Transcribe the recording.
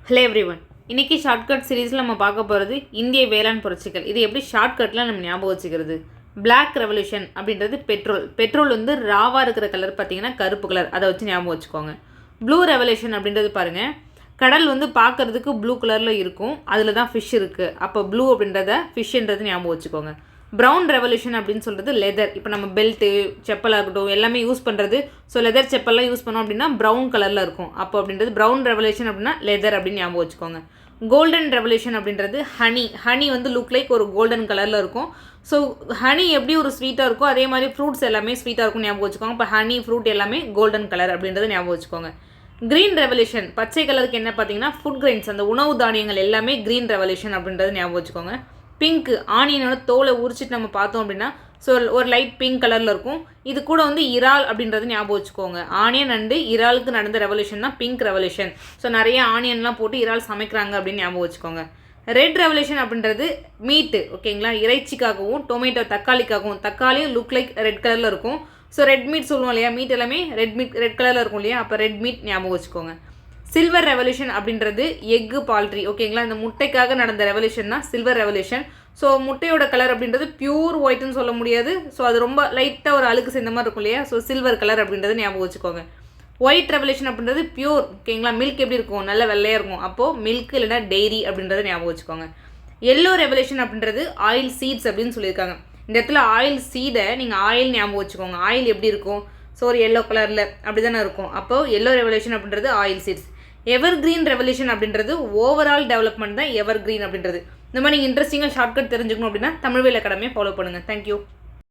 Hello everyone. இன்றைக்கி shortcut சீரீஸில் நம்ம பார்க்க போகிறது இந்திய வேளாண் புரட்சிகள். இது எப்படி ஷார்ட்கட்டில் நம்ம ஞாபகம் வச்சுக்கிறது. பிளாக் ரெவல்யூஷன் அப்படின்றது பெட்ரோல் வந்து ராவாக இருக்கிற கலர் பார்த்தீங்கன்னா கருப்பு கலர், அதை வச்சு ஞாபகம் வச்சுக்கோங்க. ப்ளூ ரெவல்யூஷன் அப்படின்றது பாருங்கள், கடல் வந்து பார்க்குறதுக்கு ப்ளூ கலரில் இருக்கும், அதில் தான் ஃபிஷ் இருக்குது. அப்போ ப்ளூ அப்படின்றத ஃபிஷ்ன்றது ஞாபகம் வச்சுக்கோங்க. ப்ரௌன் ரெவல்யூஷன் அப்படின்னு சொல்கிறது லெதர். இப்போ நம்ம பெல்ட்டு செப்பலாக இருக்கட்டும் எல்லாமே யூஸ் பண்ணுறது. ஸோ லெதர் செப்பல்லாம் யூஸ் பண்ணோம் அப்படின்னா ப்ரௌன் கலரில் இருக்கும். அப்போ அப்படின்றது ப்ரௌன் ரெவல்யூஷன் அப்படின்னா லெதர் அப்படின்னு ஞாபகம் வச்சுக்கோங்க. கோல்டன் ரெவல்யூஷன் அப்படின்றது ஹனி வந்து லுக் லைக் ஒரு கோல்டன் கலரில் இருக்கும். ஸோ ஹனி எப்படி ஒரு ஸ்வீட்டாக இருக்கோ அதே மாதிரி ஃப்ரூட்ஸ் எல்லாமே ஸ்வீட்டாக இருக்கும் ஞாபகம் வச்சுக்கோங்க. இப்போ ஹனி ஃப்ரூட் எல்லாமே கோல்டன் கலர் அப்படின்றத ஞாபகம் வச்சுக்கோங்க. க்ரீன் ரெவல்யூஷன் பச்சை கலருக்கு என்ன பார்த்தீங்கன்னா ஃபுட் கிரெயின்ஸ், அந்த உணவு தானியங்கள் எல்லாமே க்ரீன் ரெவல்யூஷன் அப்படின்றது ஞாபகம் வச்சுக்கோங்க. பிங்க் ஆனியனோட தோலை உரிச்சிட்டு நம்ம பார்த்தோம் அப்படின்னா ஸோ ஒரு லைட் பிங்க் கலரில் இருக்கும். இது கூட வந்து இறால் அப்படின்றது ஞாபகம் வச்சுக்கோங்க. ஆனியன் அண்டு இறாலுக்கு நடந்த ரெவல்யூஷன் தான் பிங்க் ரெவல்யூஷன். ஸோ நிறைய ஆனியன்லாம் போட்டு இறால் சமைக்கிறாங்க அப்படின்னு ஞாபகம் வச்சுக்கோங்க. ரெட் ரெவல்யூஷன் அப்படின்றது மீட்டு, ஓகேங்களா, இறைச்சிக்காகவும் டொமேட்டோ தக்காளிக்காகவும். தக்காளியும் லுக் லைக் ரெட் கலரில் இருக்கும். ஸோ ரெட் மீட் சொல்லுவோம் இல்லையா, மீட் எல்லாமே ரெட் கலரில் இருக்கும் இல்லையா, அப்போ ரெட் மீட் ஞாபகம் வச்சுக்கோங்க. சில்வர் ரெவல்யூஷன் அப்படின்றது எக்கு பால்ட்ரி, ஓகேங்களா, இந்த முட்டைக்காக நடந்த ரெவல்யூஷன் தான் சில்வர் ரெவல்யூஷன். ஸோ முட்டையோட கலர் அப்படின்றது பியூர் ஒயிட்னு சொல்ல முடியாது. ஸோ அது ரொம்ப லைட்டாக ஒரு அழுக்கு சேர்ந்த மாதிரி இருக்கும் இல்லையா, ஸோ சில்வர் கலர் அப்படின்றது ஞாபகம் வச்சுக்கோங்க. ஒயிட் ரெவல்யூஷன் அப்படின்றது பியூர், ஓகேங்களா, மில்க் எப்படி இருக்கும், நல்ல வெள்ளையாக இருக்கும், அப்போது மில்க் இல்லைனா டெய்ரி அப்படின்றத ஞாபகம் வச்சுக்கோங்க. எல்லோ ரெவல்யூஷன் அப்படின்றது ஆயில் சீட்ஸ் அப்படின்னு சொல்லியிருக்காங்க. இந்த இடத்துல ஆயில் சீடை நீங்கள் ஆயில் ஞாபகம் வச்சுக்கோங்க. ஆயில் எப்படி இருக்கும், ஸோ ஒரு எல்லோ கலரில் அப்படி தானே இருக்கும். அப்போது எல்லோ ரெவல்யூஷன் அப்படின்றது oil seeds. Evergreen revolution அப்படின்றது ஓவரால் டெவலப்மெண்ட் தான் எவர் கிரீன் அப்படின்றது. இந்த மாதிரி நீங்கள் இன்ட்ரெஸ்டிங்காக ஷார்ட்கட் தெரிஞ்சுக்கணும் அப்படின்னா தமிழ் வேல் அகாடமியை ஃபாலோ பண்ணுங்கள். தேங்க்யூ.